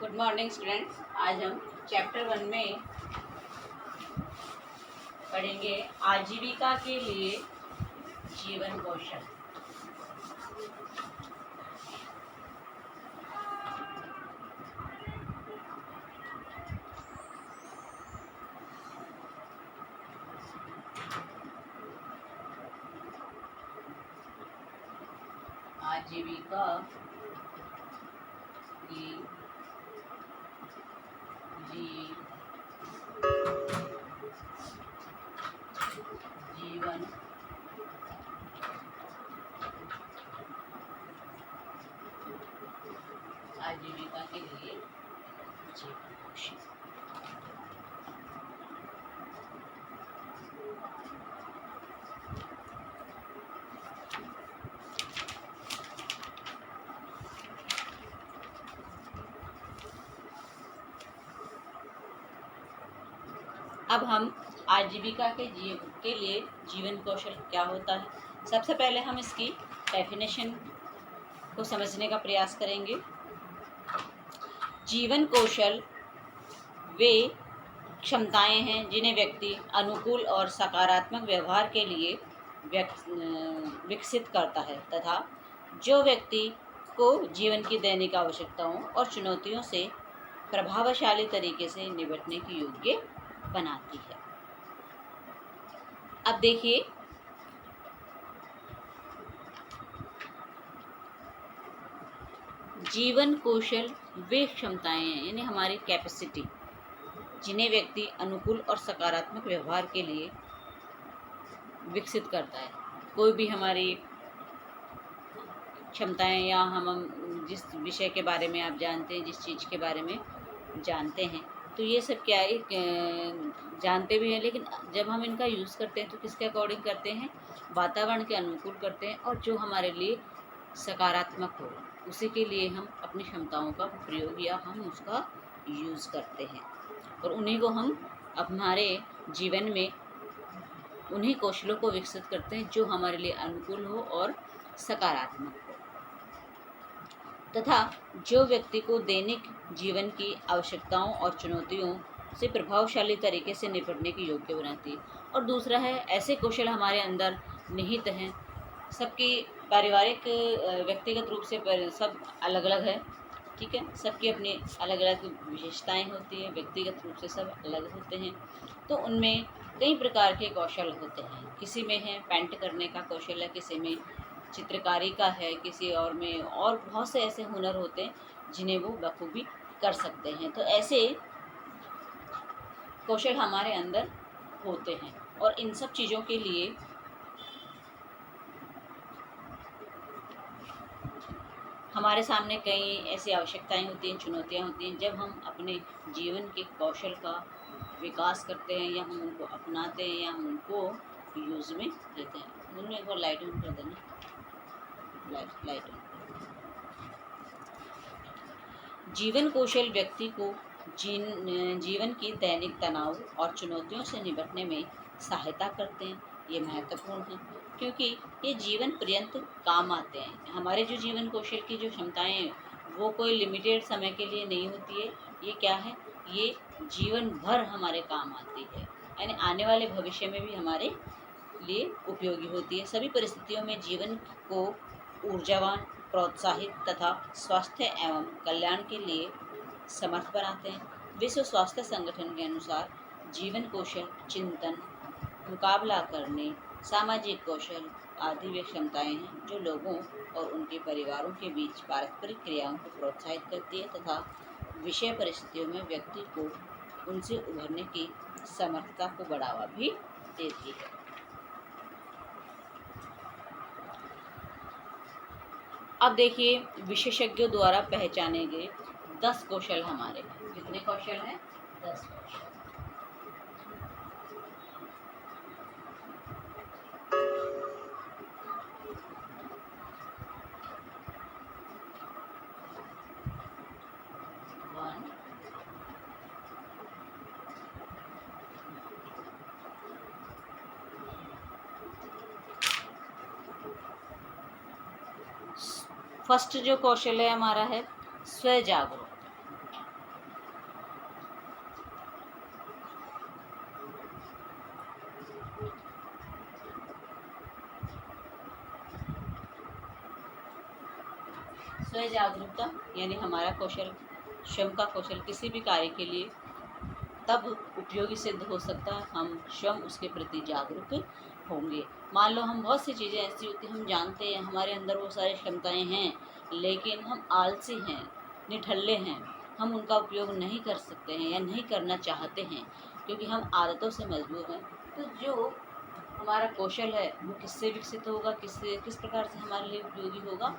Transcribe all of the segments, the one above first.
Good morning students. आज हम chapter 1 में पढ़ेंगे आजीविका के लिए जीवन कौशल। आजीविका की जीवन आजीविका के लिए जीवन कौशल। अब हम आजीविका के लिए जीवन कौशल क्या होता है, सबसे पहले हम इसकी डेफिनेशन को समझने का प्रयास करेंगे। जीवन कौशल वे क्षमताएं हैं जिन्हें व्यक्ति अनुकूल और सकारात्मक व्यवहार के लिए विकसित करता है तथा जो व्यक्ति को जीवन की दैनिक आवश्यकताओं और चुनौतियों से प्रभावशाली तरीके से निपटने की योग्य बनाती है। अब देखिए, जीवन कौशल वे क्षमताएं हैं यानी हमारी कैपेसिटी जिन्हें व्यक्ति अनुकूल और सकारात्मक व्यवहार के लिए विकसित करता है। कोई भी हमारी क्षमताएं या हम जिस विषय के बारे में आप जानते हैं, जिस चीज़ के बारे में जानते हैं, तो ये सब क्या है, जानते भी हैं, लेकिन जब हम इनका यूज़ करते हैं तो किसके अकॉर्डिंग करते हैं, वातावरण के अनुकूल करते हैं और जो हमारे लिए सकारात्मक हो उसी के लिए हम अपनी क्षमताओं का प्रयोग या हम उसका यूज़ करते हैं और उन्हीं को हम हमारे जीवन में उन्हीं कौशलों को विकसित करते हैं जो हमारे लिए अनुकूल हो और सकारात्मक हो तथा जो व्यक्ति को दैनिक जीवन की आवश्यकताओं और चुनौतियों से प्रभावशाली तरीके से निपटने की योग्य बनाती है। और दूसरा है, ऐसे कौशल हमारे अंदर निहित हैं। सबकी पारिवारिक व्यक्तिगत रूप से सब अलग अलग है, ठीक है, सबकी अपनी अलग अलग विशेषताएं होती हैं, व्यक्तिगत रूप से सब अलग होते हैं। तो उनमें कई प्रकार के कौशल होते हैं। किसी में है पेंट करने का कौशल है, किसी में चित्रकारी का है, किसी और में और बहुत से ऐसे हुनर होते हैं जिन्हें वो बखूबी कर सकते हैं। तो ऐसे कौशल हमारे अंदर होते हैं और इन सब चीज़ों के लिए हमारे सामने कई ऐसी आवश्यकताएं होती हैं, चुनौतियां होती हैं। जब हम अपने जीवन के कौशल का विकास करते हैं या हम उनको अपनाते हैं या हम उनको यूज़ में लेते हैं। उनमें एक बार लाइट ऑन कर देना, लाइट ऑन। जीवन कौशल व्यक्ति को जीवन की दैनिक तनाव और चुनौतियों से निपटने में सहायता करते हैं। ये महत्वपूर्ण है क्योंकि ये जीवन पर्यंत काम आते हैं। हमारे जो जीवन कौशल की जो क्षमताएं हैं वो कोई लिमिटेड समय के लिए नहीं होती है। ये क्या है, ये जीवन भर हमारे काम आती है, यानी आने वाले भविष्य में भी हमारे लिए उपयोगी होती है। सभी परिस्थितियों में जीवन को ऊर्जावान, प्रोत्साहित तथा स्वास्थ्य एवं कल्याण के लिए समर्थ बनाते हैं। विश्व स्वास्थ्य संगठन के अनुसार जीवन कौशल चिंतन, मुकाबला करने, सामाजिक कौशल आदि वे क्षमताएं हैं जो लोगों और उनके परिवारों के बीच पारस्परिक क्रियाओं को प्रोत्साहित करती है तथा विषय परिस्थितियों में व्यक्ति को उनसे उभरने की समर्थता को बढ़ावा भी देती है। अब देखिए, विशेषज्ञों द्वारा पहचाने गए 10 कौशल हमारे। कितने कौशल हैं? 10 कौशल। फर्स्ट जो कौशल है हमारा है स्व जागरूकता। स्वयं जागरूकता यानी हमारा कौशल, स्वयं का कौशल किसी भी कार्य के लिए तब उपयोगी सिद्ध हो सकता है हम स्वयं उसके प्रति जागरूक होंगे। मान लो हम बहुत सी चीज़ें ऐसी होती हैं, हम जानते हैं हमारे अंदर वो सारी क्षमताएं हैं, लेकिन हम आलसी हैं, निठल्ले हैं, हम उनका उपयोग नहीं कर सकते हैं या नहीं करना चाहते हैं क्योंकि हम आदतों से मजबूर हैं। तो जो हमारा कौशल है वो किससे विकसित होगा, किस प्रकार से हमारे लिए उपयोगी होगा?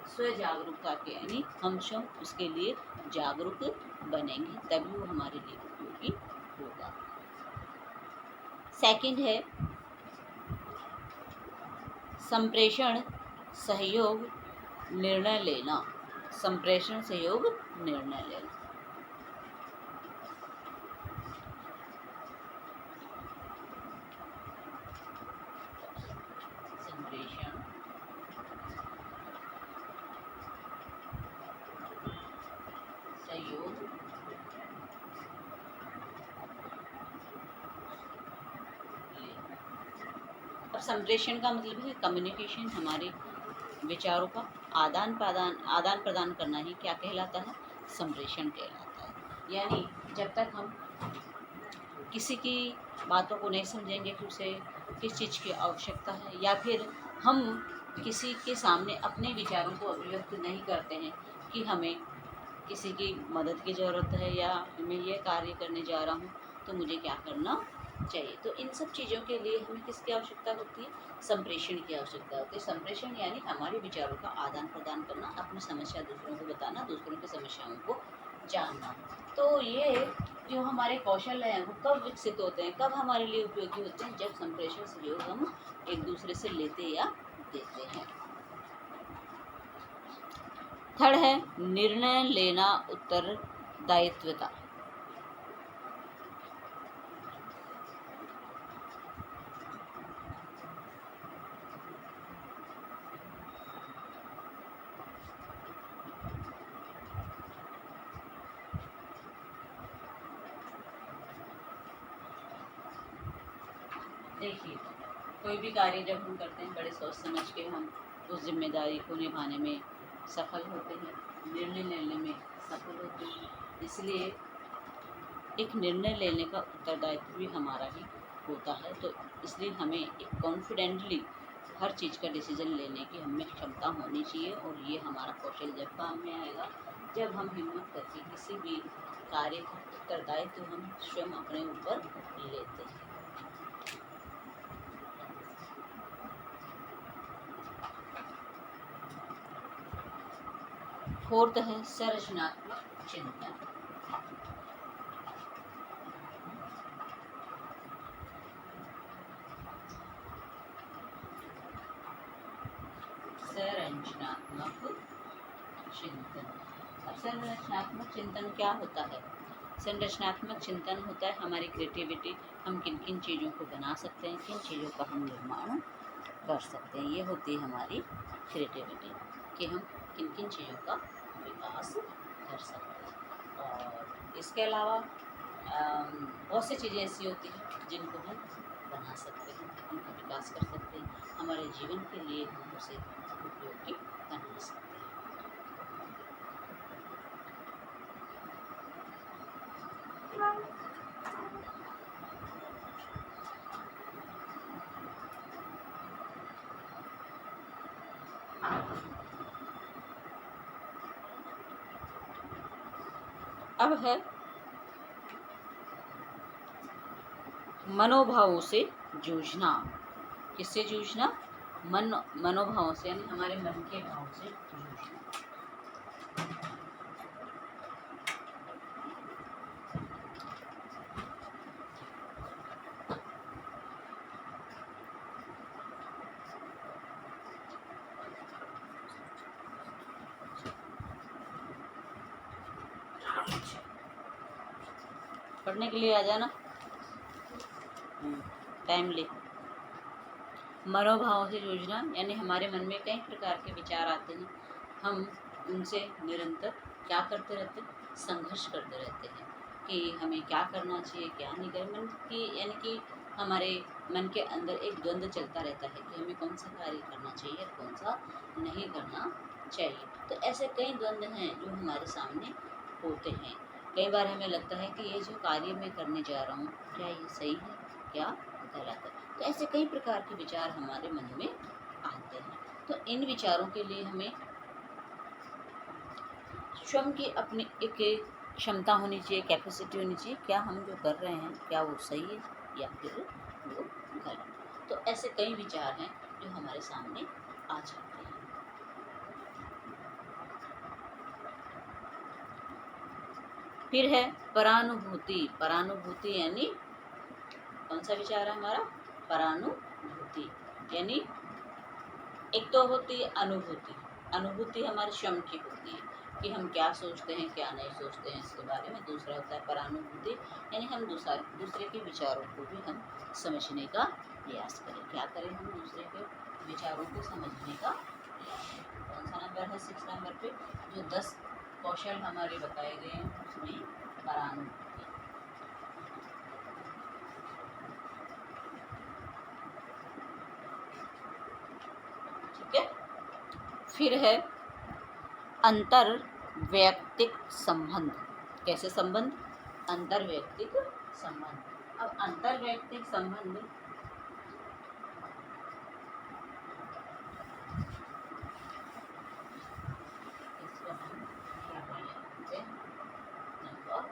स्व जागरूकता के, यानी हम स्वयं उसके लिए जागरूक बनेंगे तभी वो हमारे लिए उपयोगी होगा। सेकंड है संप्रेषण सहयोग निर्णय लेना। संप्रेषण सहयोग निर्णय लेना। संप्रेषण सहयोग अब संप्रेषण का मतलब है कम्युनिकेशन, हमारे विचारों का आदान प्रदान करना ही क्या कहलाता है? संप्रेषण कहलाता है। यानी जब तक हम किसी की बातों को नहीं समझेंगे कि उसे किस चीज़ की आवश्यकता है, या फिर हम किसी के सामने अपने विचारों को अभिव्यक्त नहीं करते हैं कि हमें किसी की मदद की ज़रूरत है या मैं ये कार्य करने जा रहा हूँ तो मुझे क्या करना चाहिए, तो इन सब चीज़ों के लिए हमें किसकी आवश्यकता होती है? संप्रेषण की आवश्यकता होती है। संप्रेषण यानी हमारे विचारों का आदान प्रदान करना, अपनी समस्या दूसरों को बताना, दूसरों की समस्याओं को जानना। तो ये जो हमारे कौशल हैं वो कब विकसित होते हैं, कब हमारे लिए उपयोगी होते हैं? जब संप्रेषण सहयोग हम एक दूसरे से लेते या देते हैं। थर्ड है निर्णय लेना उत्तरदायित्वता। देखिए, कोई भी कार्य जब हम करते हैं बड़े सोच समझ के हम उस जिम्मेदारी को निभाने में सफल होते हैं, निर्णय लेने में सफल होते हैं। इसलिए एक निर्णय लेने का उत्तरदायित्व भी हमारा ही होता है। तो इसलिए हमें एक कॉन्फिडेंटली हर चीज़ का डिसीजन लेने की हमें क्षमता होनी चाहिए, और ये हमारा कौशल जब काम में आएगा जब हम हिम्मत करके किसी भी कार्य का उत्तरदायित्व हम स्वयं अपने ऊपर लेते हैं। फोर्थ है संरचनात्मक चिंतन। संरचनात्मक चिंतन। अब संरचनात्मक चिंतन क्या होता है? संरचनात्मक चिंतन होता है हमारी क्रिएटिविटी, हम किन किन चीज़ों को बना सकते हैं, किन चीज़ों का हम निर्माण कर सकते हैं। ये होती है हमारी क्रिएटिविटी कि हम किन किन चीज़ों का विकास कर सकते हैं। और इसके अलावा बहुत सी चीज़ें ऐसी होती हैं जिनको हम बना सकते हैं, उनका विकास कर सकते हैं, हमारे जीवन के लिए हम उसे उपयोगी बना सकते हैं। अब है मनोभावों से जूझना। किससे जूझना? मनोभावों से, यानी हमारे मन के भाव से जूझना। पढ़ने के लिए आ जाना टाइमली। मनोभावों से जूझना यानी हमारे मन में कई प्रकार के विचार आते हैं, हम उनसे निरंतर क्या करते रहते हैं? संघर्ष करते रहते हैं कि हमें क्या करना चाहिए, क्या नहीं करना। मन की यानी कि हमारे मन के अंदर एक द्वंद्व चलता रहता है कि हमें कौन सा कार्य करना चाहिए और कौन सा नहीं करना चाहिए। तो ऐसे कई द्वंद्व हैं जो हमारे सामने होते हैं। कई बार हमें लगता है कि ये जो कार्य मैं करने जा रहा हूँ, क्या ये सही है, क्या गलत है। तो ऐसे कई प्रकार के विचार हमारे मन में आते हैं। तो इन विचारों के लिए हमें स्वयं की अपनी एक क्षमता होनी चाहिए, कैपेसिटी होनी चाहिए, क्या हम जो कर रहे हैं क्या वो सही है या फिर वो गलत। तो ऐसे कई विचार हैं जो हमारे सामने आ जाते हैं। फिर है परानुभूति। परानुभूति यानी कौन सा विचार है हमारा? परानुभूति यानी एक तो होती है अनुभूति। अनुभूति हमारे स्वयं की होती है कि हम क्या सोचते हैं क्या नहीं सोचते हैं इसके बारे में। दूसरा होता है परानुभूति यानी हम दूसरे के विचारों को भी हम समझने का प्रयास करें। क्या करें? हम दूसरे के विचारों को समझने का प्रयास करें। कौन सा नंबर है? 6 नंबर पे जो 10 कौशल हमारे बताए गए हैं उसमें परानुभूति। ठीक है। फिर है अंतर वैयक्तिक संबंध। कैसे संबंध? अंतर वैयक्तिक संबंध। अब अंतर वैयक्तिक संबंध इसको हम क्या बोलेंगे? नंबर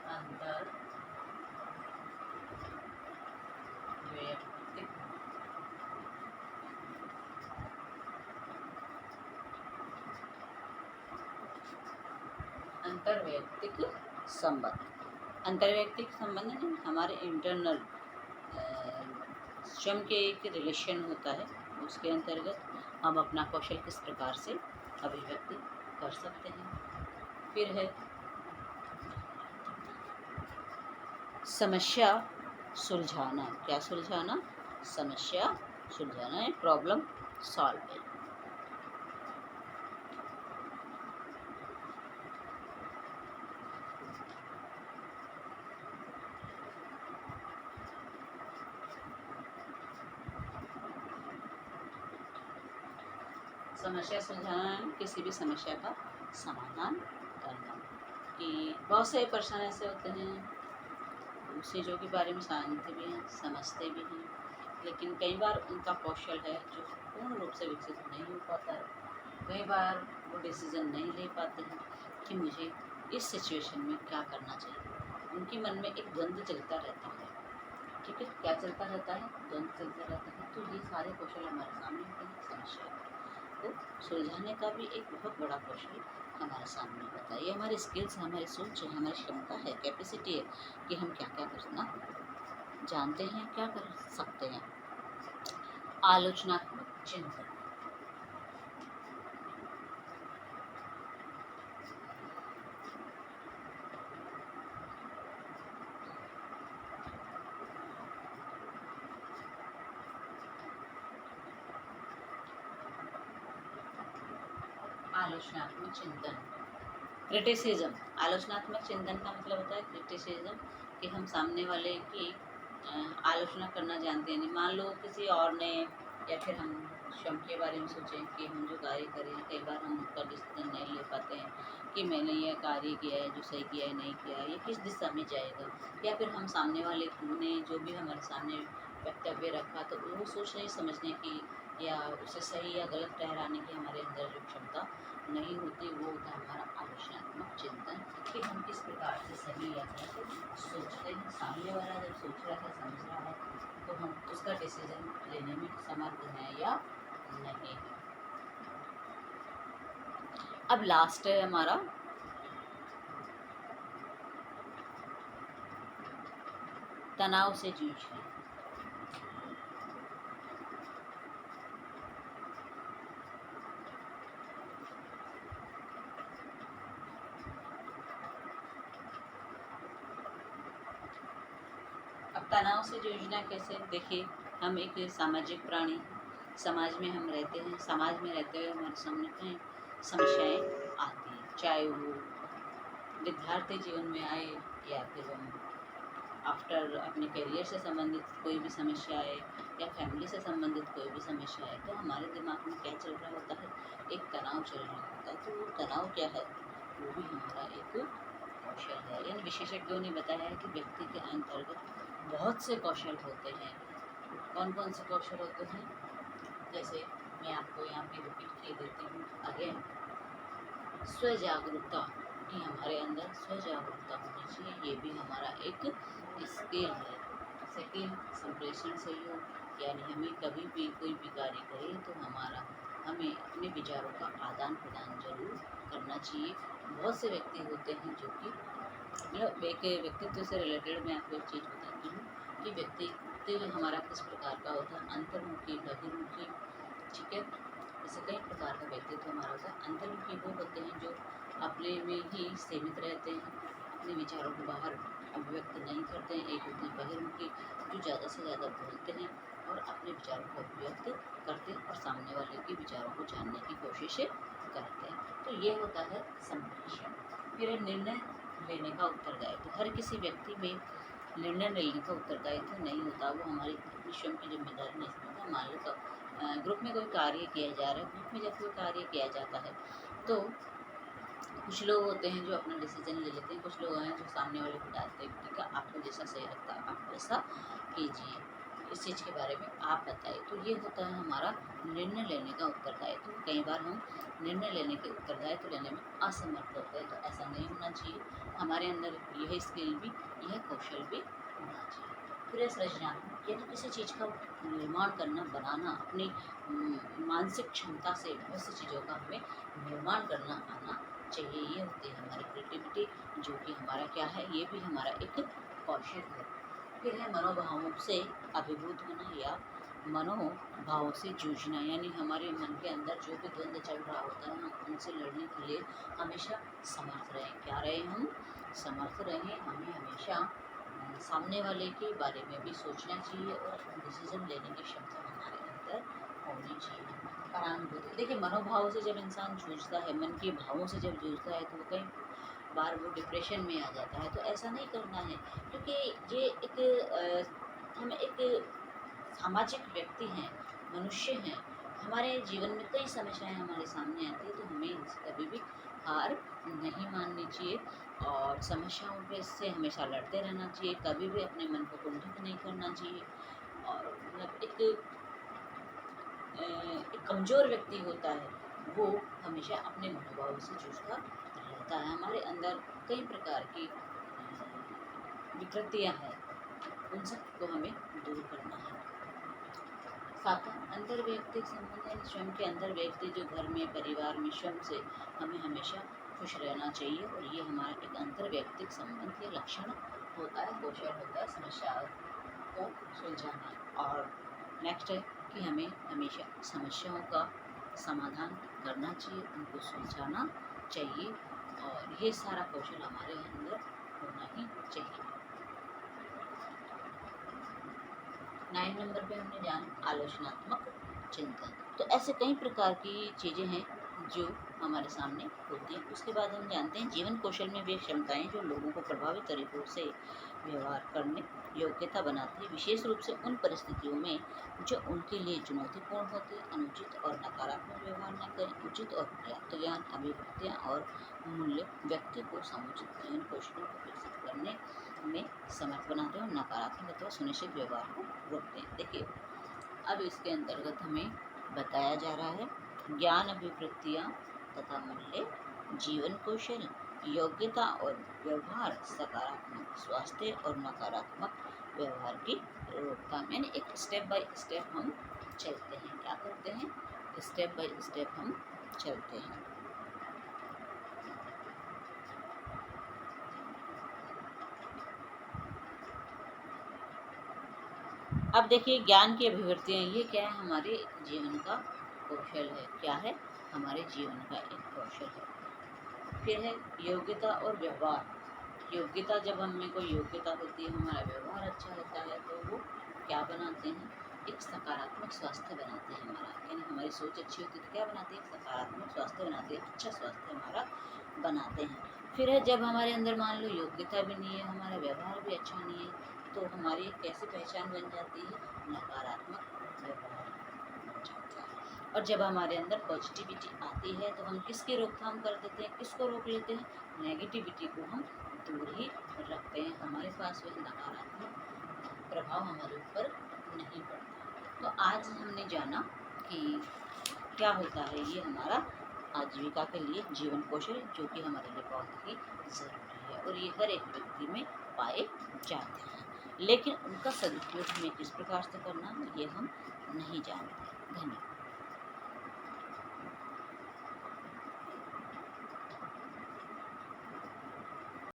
7 अंतर वैयक्तिक अंतर्वैयक्तिक संबंध। अंतर्वैयक्तिक संबंध है हमारे इंटरनल स्वयं के एक रिलेशन होता है, उसके अंतर्गत हम अपना कौशल किस प्रकार से अभिव्यक्ति कर सकते हैं। फिर है समस्या सुलझाना। क्या सुलझाना? समस्या सुलझाना है प्रॉब्लम सॉल्विंग। समस्या सुलझाना है किसी भी समस्या का समाधान करना। कि बहुत से पर्सन ऐसे होते हैं चीज़ों के बारे में जानते भी हैं समझते भी हैं, लेकिन कई बार उनका कौशल है जो पूर्ण रूप से विकसित नहीं हो पाता है। कई बार वो डिसीज़न नहीं ले पाते हैं कि मुझे इस सिचुएशन में क्या करना चाहिए। उनके मन में एक द्वंद्व चलता रहता है। ठीक है, क्या चलता रहता है? द्वंद्व चलता रहता है। तो ये सारे कौशल हमारे सामने होते हैं। समस्या को सुलझाने का भी एक बहुत बड़ा कौशल हमारे सामने होता है। ये हमारे स्किल्स, हमारी सोच है, हमारी क्षमता है, कैपेसिटी है कि हम क्या क्या करना जानते हैं, क्या कर सकते हैं। आलोचनात्मक चिंतन। आलोचनात्मक चिंतन क्रिटिसिज्म। आलोचनात्मक चिंतन का मतलब होता है क्रिटिसिज्म, कि हम सामने वाले की आलोचना करना जानते हैं। मान लो किसी और ने या फिर हम स्वयं के बारे में सोचें कि हम जो कार्य करें, कई बार हम उसका डिसीजन नहीं ले पाते हैं कि मैंने यह कार्य किया है जो सही किया है नहीं किया है, ये किस दिशा में जाएगा। या फिर हम सामने वाले ने जो भी हमारे सामने वक्तव्य रखा तो वो सोचने समझने की या उसे सही या गलत ठहराने की हमारे अंदर जो क्षमता नहीं होती, वो होता है हमारा आलोचनात्मक चिंतन, कि हम किस प्रकार से सही या गलत सोचते हैं। सामने वाला जब सोच रहा है समझ रहा है तो हम उसका डिसीजन लेने में समर्थ हैं या नहीं। अब लास्ट है हमारा तनाव से जूझना। अब तनाव से जूझना कैसे? देखिए, हम एक सामाजिक प्राणी, समाज में हम रहते हैं। समाज में रहते हुए हमारे सामने कई समस्याएं आती हैं, चाहे वो विद्यार्थी जीवन में आए या फिर हम आफ्टर अपने करियर से संबंधित कोई भी समस्या है या फैमिली से संबंधित कोई भी समस्या है, तो हमारे दिमाग में क्या चल रहा होता है, एक तनाव चल रहा होता है। तो वो तनाव क्या है, वो भी हमारा एक कौशल है। इन विशेषज्ञों ने बताया है कि व्यक्ति के अंतर्गत बहुत से कौशल होते हैं। कौन कौन से कौशल होते हैं, जैसे मैं आपको यहाँ पे रिपीट कर देती हूँ अगेन। स्व जागरूकता, कि हमारे अंदर स्व जागरूकता होनी चाहिए, ये भी हमारा एक स्किल है। सेकेंड, संप्रेषण सहयोग, यानी हमें कभी भी कोई भी कार्य करें तो हमें अपने विचारों का आदान प्रदान जरूर करना चाहिए। बहुत से व्यक्ति होते हैं जो कि मतलब एक व्यक्तित्व से रिलेटेड मैं आपको एक चीज़ बताती हूँ कि व्यक्तित्व हमारा किस प्रकार का होता है, अंतर्मुखी, बहिर्मुखी, ठीक है। जैसे कई प्रकार का व्यक्तित्व हमारा होता है। अंतर्मुखी वो होते हैं जो अपने में ही सीमित रहते हैं, अपने विचारों को बाहर अभिव्यक्त नहीं करते हैं। एक होते हैं बहिर्मुखी, जो ज़्यादा से ज़्यादा बोलते हैं और अपने विचारों को अभिव्यक्त करते हैं और सामने वाले के विचारों को जानने की कोशिश करते हैं। तो ये होता है संप्रेषण। फिर निर्णय लेने का उत्तरदायित्व। हर किसी व्यक्ति में निर्णय लेने का उत्तरदायित्व नहीं होता, वो हमारी अपनी स्वयं की जिम्मेदारी नहीं समझता। मान लो ग्रुप में कोई कार्य किया जा रहा है, ग्रुप में जब कोई कार्य किया जाता है तो कुछ लोग होते हैं जो अपना डिसीजन ले लेते हैं, कुछ लोग हैं जो सामने वाले को डालते हैं, ठीक है आपको जैसा सही लगता है आप वैसा कीजिए, इस चीज़ के बारे में आप बताइए। तो ये होता है हमारा निर्णय लेने का उत्तरदायित्व। तो कई बार हम निर्णय लेने के उत्तरदायित्व लेने में असमर्थ होते हैं, तो ऐसा नहीं होना चाहिए। हमारे अंदर यह स्किल भी, यह कौशल भी होना चाहिए। फिर सृजनात्मक, यानी किसी चीज़ का निर्माण करना, बनाना, अपनी मानसिक क्षमता से बहुत सी चीज़ों का हमें निर्माण करना आना चाहिए। ये होती है हमारी क्रिएटिविटी, जो कि हमारा क्या है, ये भी हमारा एक कौशल है। फिर है मनोभावों से अभिभूत होना या मनोभावों से जूझना, यानी हमारे मन के अंदर जो भी द्वंद्व चल रहा होता है, हम उनसे लड़ने के लिए हमेशा समर्थ रहें। क्या रहें, हम समर्थ रहें। हमें हमेशा सामने वाले के बारे में भी सोचना चाहिए और डिसीजन लेने की क्षमता हमारे अंदर होनी चाहिए। परानुभूति, देखिए मनोभाव से जब इंसान जूझता है, मन के भावों से जब जूझता है, तो वो कई बार वो डिप्रेशन में आ जाता है। तो ऐसा नहीं करना है, क्योंकि ये एक हम एक सामाजिक व्यक्ति हैं, मनुष्य हैं। हमारे जीवन में कई समस्याएं हमारे सामने आती है, तो हमें इनसे कभी भी हार नहीं माननी चाहिए और समस्याओं पे से हमेशा लड़ते रहना चाहिए। कभी भी अपने मन को कुंठित नहीं करना चाहिए। और मतलब एक कमज़ोर व्यक्ति होता है, वो हमेशा अपने मनोभाव से जूझता रहता है। हमारे अंदर कई प्रकार की विकृतियाँ हैं, उन सब को हमें दूर करना है। सातवां, अंतर वैयक्तिक संबंध, यानी स्वयं के अंदर व्यक्ति जो घर में, परिवार में, स्वयं से हमें हमेशा खुश रहना चाहिए और ये हमारा एक अंतर वैयक्तिक संबंध या लक्षण होता है, कौशल होता है समस्याओं को सुलझाना। और नेक्स्ट है कि हमें हमेशा समस्याओं का समाधान करना चाहिए, उनको सुलझाना चाहिए और ये सारा कौशल हमारे अंदर होना ही चाहिए। 9 नंबर पे हमने जाना आलोचनात्मक चिंतन। तो ऐसे कई प्रकार की चीज़ें हैं जो हमारे सामने होती हैं। उसके बाद हम जानते हैं जीवन कौशल में वे क्षमताएं जो लोगों को प्रभावी तरीकों से व्यवहार करने योग्यता बनाती है, विशेष रूप से उन परिस्थितियों में जो उनके लिए चुनौतीपूर्ण होती है। अनुचित और नकारात्मक व्यवहार न करें। उचित और पर्याप्त ज्ञान, अभिव्यक्तियाँ और मूल्य व्यक्ति को समुचित जीवन कौशलों को विकसित करने में समर्थ बनाते हैं और नकारात्मक अथवा सुनिश्चित व्यवहार को रोकते हैं। देखिए अब इसके अंतर्गत हमें बताया जा रहा है ज्ञान, अभिवृत्तियाँ तथा मूल्य, जीवन कौशल, योग्यता और व्यवहार, सकारात्मक स्वास्थ्य और नकारात्मक व्यवहार की रोकथाम। यानी एक स्टेप बाय स्टेप हम चलते हैं। क्या करते हैं, स्टेप बाय स्टेप हम चलते हैं। अब देखिए ज्ञान की अभिवृत्तियाँ, ये क्या है, हमारे जीवन का कौशल है। क्या है, हमारे जीवन का एक कौशल है। फिर है योग्यता और व्यवहार। योग्यता, जब हमें कोई योग्यता होती है, हमारा व्यवहार अच्छा होता है, तो वो क्या बनाते हैं, एक सकारात्मक स्वास्थ्य बनाते हैं हमारा। यानी हमारी सोच अच्छी होती है तो क्या बनाते हैं, एक सकारात्मक स्वास्थ्य बनाते हैं, अच्छा स्वास्थ्य हमारा बनाते हैं। फिर है जब हमारे अंदर मान लो योग्यता भी नहीं है, हमारा व्यवहार भी अच्छा नहीं है, तो हमारी एक कैसी पहचान बन जाती है, नकारात्मक व्यवहार बन जाता है। और जब हमारे अंदर पॉजिटिविटी आती है तो हम किसकी रोकथाम कर देते हैं, किसको रोक लेते हैं, नेगेटिविटी को हम दूर ही रखते हैं, हमारे पास वह नकारात्मक प्रभाव हमारे ऊपर नहीं पड़ता। तो आज हमने जाना कि क्या होता है ये हमारा आजीविका के लिए जीवन कौशल, जो कि हमारे लिए बहुत ही ज़रूरी है और ये हर एक व्यक्ति में पाए जाते हैं, लेकिन उनका सदुपयोग हमें किस प्रकार से करना ये हम नहीं जानते। धन्यवाद।